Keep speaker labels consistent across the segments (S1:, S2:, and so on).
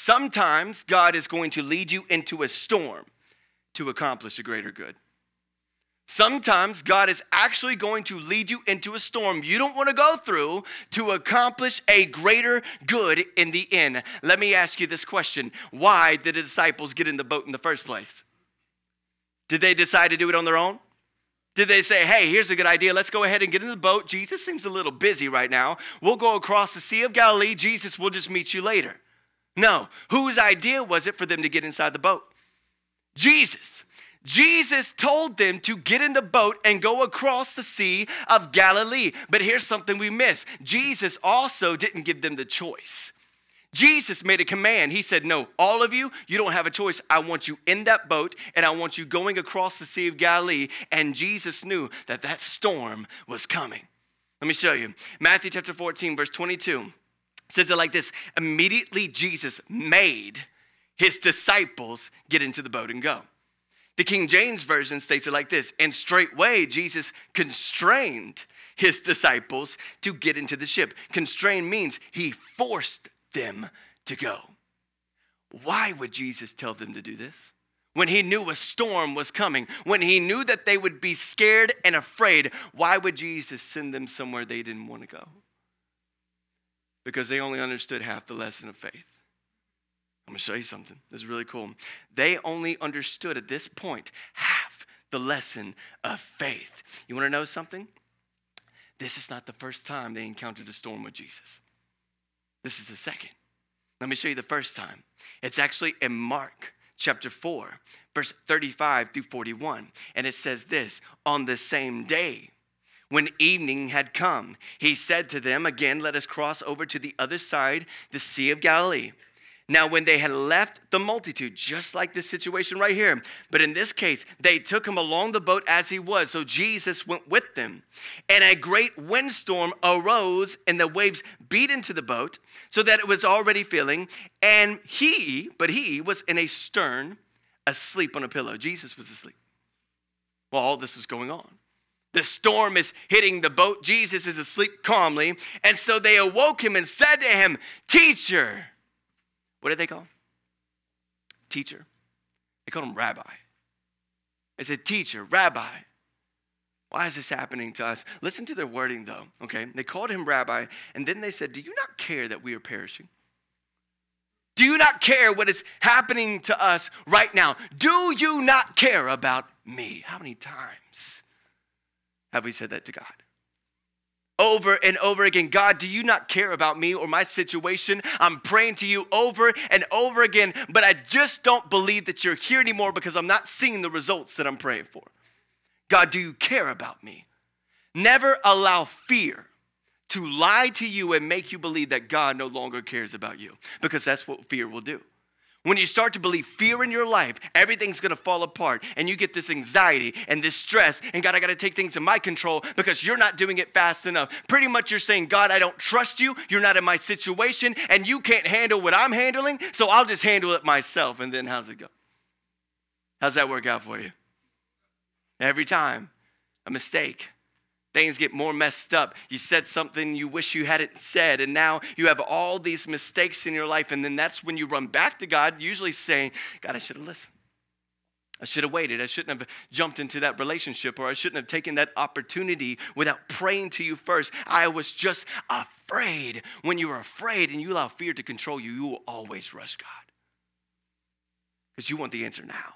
S1: sometimes God is going to lead you into a storm to accomplish a greater good. Sometimes God is actually going to lead you into a storm you don't want to go through to accomplish a greater good in the end. Let me ask you this question. Why did the disciples get in the boat in the first place? Did they decide to do it on their own? Did they say, hey, here's a good idea. Let's go ahead and get in the boat. Jesus seems a little busy right now. We'll go across the Sea of Galilee. Jesus, we'll just meet you later. No. Whose idea was it for them to get inside the boat? Jesus. Jesus told them to get in the boat and go across the Sea of Galilee. But here's something we miss. Jesus also didn't give them the choice. Jesus made a command. He said, no, all of you, you don't have a choice. I want you in that boat and I want you going across the Sea of Galilee. And Jesus knew that that storm was coming. Let me show you. Matthew chapter 14, verse 22 says it like this. Immediately Jesus made his disciples get into the boat and go. The King James Version states it like this. And straightway Jesus constrained his disciples to get into the ship. Constrain means he forced them to go. Why would Jesus tell them to do this? When he knew a storm was coming, when he knew that they would be scared and afraid, why would Jesus send them somewhere they didn't want to go? Because they only understood half the lesson of faith. I'm going to show you something. This is really cool. They only understood at this point half the lesson of faith. You want to know something? This is not the first time they encountered a storm with Jesus. This is the second. Let me show you the first time. It's actually in Mark chapter 4, verse 35 through 41. And it says this, on the same day, when evening had come, he said to them, again, let us cross over to the other side, the Sea of Galilee. Now, when they had left the multitude, just like this situation right here, but in this case, they took him along the boat as he was. So Jesus went with them. And a great windstorm arose, and the waves beat into the boat, so that it was already filling. And he was in a stern, asleep on a pillow. Jesus was asleep while all this was going on. The storm is hitting the boat. Jesus is asleep calmly. And so they awoke him and said to him, Teacher. What did they call him? Teacher. They called him Rabbi. They said, Teacher, Rabbi. Why is this happening to us? Listen to their wording though, okay? They called him Rabbi, and then they said, do you not care that we are perishing? Do you not care what is happening to us right now? Do you not care about me? How many times have we said that to God? Over and over again, God, do you not care about me or my situation? I'm praying to you over and over again, but I just don't believe that you're here anymore because I'm not seeing the results that I'm praying for. God, do you care about me? Never allow fear to lie to you and make you believe that God no longer cares about you, because that's what fear will do. When you start to believe fear in your life, everything's going to fall apart and you get this anxiety and this stress and God, I got to take things in my control because you're not doing it fast enough. Pretty much you're saying, God, I don't trust you. You're not in my situation and you can't handle what I'm handling, so I'll just handle it myself. And then how's it go? How's that work out for you? Every time, a mistake. Things get more messed up. You said something you wish you hadn't said, and now you have all these mistakes in your life, and then that's when you run back to God, usually saying, God, I should have listened. I should have waited. I shouldn't have jumped into that relationship, or I shouldn't have taken that opportunity without praying to you first. I was just afraid. When you're afraid and you allow fear to control you, you will always rush God because you want the answer now,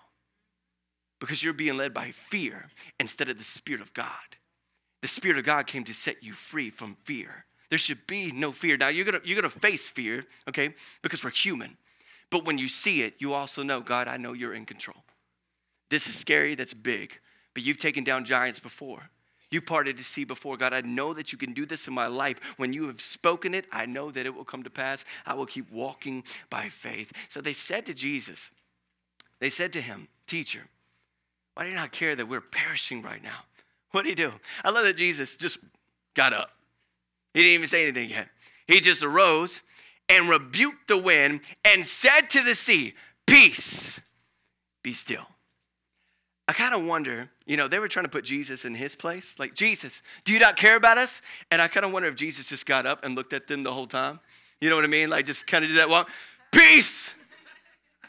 S1: because you're being led by fear instead of the Spirit of God. The Spirit of God came to set you free from fear. There should be no fear. Now, you're gonna face fear, okay, because we're human. But when you see it, you also know, God, I know you're in control. This is scary, that's big, but you've taken down giants before. You parted the sea before. God, I know that you can do this in my life. When you have spoken it, I know that it will come to pass. I will keep walking by faith. So they said to Jesus, they said to him, Teacher, why do you not care that we're perishing right now? What did he do? I love that Jesus just got up. He didn't even say anything yet. He just arose and rebuked the wind and said to the sea, peace, be still. I kind of wonder, they were trying to put Jesus in his place. Like, Jesus, do you not care about us? And I kind of wonder if Jesus just got up and looked at them the whole time. You know what I mean? Like, just kind of did that walk. Peace,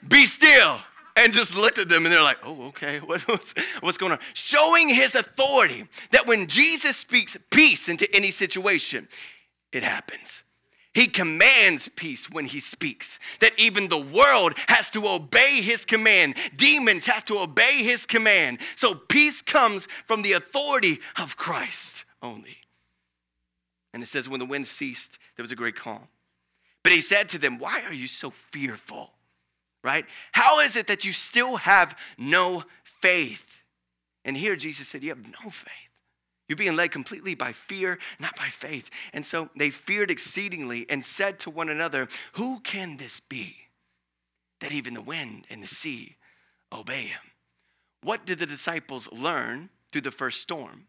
S1: be still. And just looked at them and they're like, oh, okay, what's going on? Showing his authority that when Jesus speaks peace into any situation, it happens. He commands peace when he speaks, that even the world has to obey his command. Demons have to obey his command. So peace comes from the authority of Christ only. And it says, when the wind ceased, there was a great calm. But he said to them, why are you so fearful? Right? How is it that you still have no faith? And here Jesus said, you have no faith. You're being led completely by fear, not by faith. And so they feared exceedingly and said to one another, who can this be that even the wind and the sea obey him? What did the disciples learn through the first storm?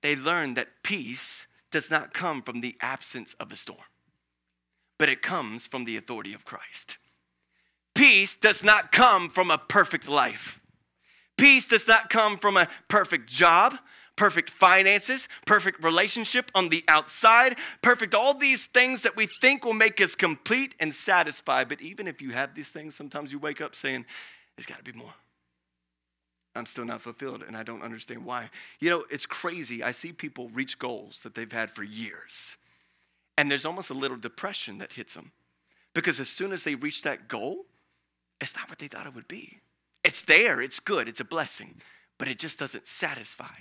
S1: They learned that peace does not come from the absence of a storm, but it comes from the authority of Christ. Peace does not come from a perfect life. Peace does not come from a perfect job, perfect finances, perfect relationship on the outside, perfect all these things that we think will make us complete and satisfied. But even if you have these things, sometimes you wake up saying, there's got to be more. I'm still not fulfilled and I don't understand why. You know, it's crazy. I see people reach goals that they've had for years. And there's almost a little depression that hits them. Because as soon as they reach that goal, it's not what they thought it would be. It's there, it's good, it's a blessing, but it just doesn't satisfy.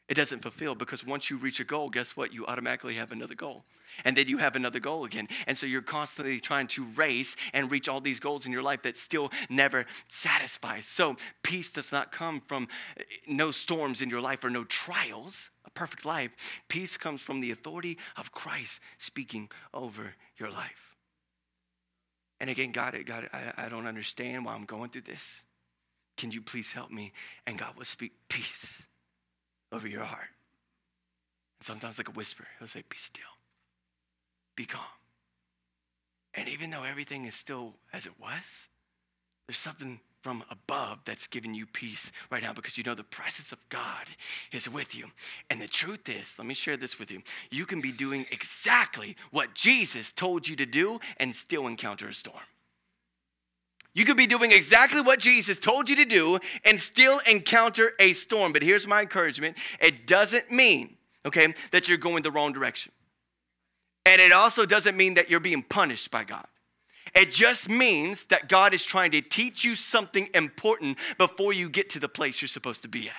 S1: It doesn't fulfill, because once you reach a goal, guess what? You automatically have another goal. And then you have another goal again. And so you're constantly trying to race and reach all these goals in your life that still never satisfies. So peace does not come from no storms in your life or no trials, a perfect life. Peace comes from the authority of Christ speaking over your life. And again, God, I don't understand why I'm going through this. Can you please help me? And God will speak peace over your heart. And sometimes like a whisper, he'll say, be still, be calm. And even though everything is still as it was, there's something from above that's giving you peace right now, because you know the presence of God is with you. And the truth is, let me share this with you. You can be doing exactly what Jesus told you to do and still encounter a storm. You could be doing exactly what Jesus told you to do and still encounter a storm. But here's my encouragement. It doesn't mean, okay, that you're going the wrong direction. And it also doesn't mean that you're being punished by God. It just means that God is trying to teach you something important before you get to the place you're supposed to be at.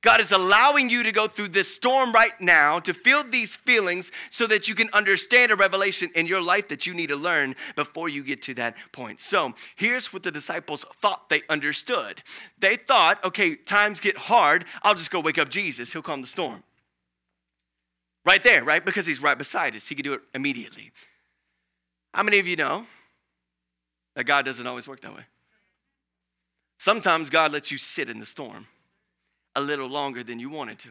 S1: God is allowing you to go through this storm right now to feel these feelings so that you can understand a revelation in your life that you need to learn before you get to that point. So here's what the disciples thought they understood. They thought, okay, times get hard. I'll just go wake up Jesus. He'll calm the storm. Right there, right? Because he's right beside us. He can do it immediately. How many of you know that God doesn't always work that way? Sometimes God lets you sit in the storm a little longer than you wanted to.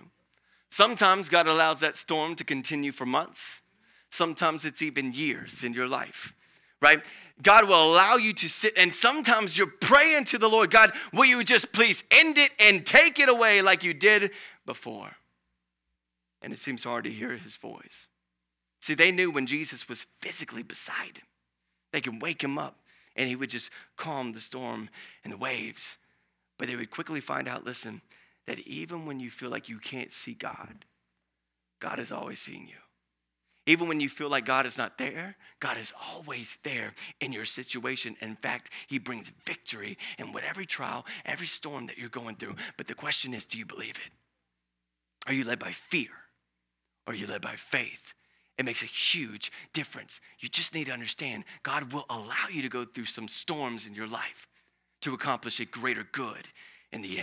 S1: Sometimes God allows that storm to continue for months. Sometimes it's even years in your life, right? God will allow you to sit, and sometimes you're praying to the Lord, God, will you just please end it and take it away like you did before? And it seems hard to hear his voice. See, they knew when Jesus was physically beside him, they could wake him up and he would just calm the storm and the waves. But they would quickly find out, listen, that even when you feel like you can't see God, God is always seeing you. Even when you feel like God is not there, God is always there in your situation. In fact, he brings victory in whatever trial, every storm that you're going through. But the question is, do you believe it? Are you led by fear? Or are you led by faith? It makes a huge difference. You just need to understand God will allow you to go through some storms in your life to accomplish a greater good in the end.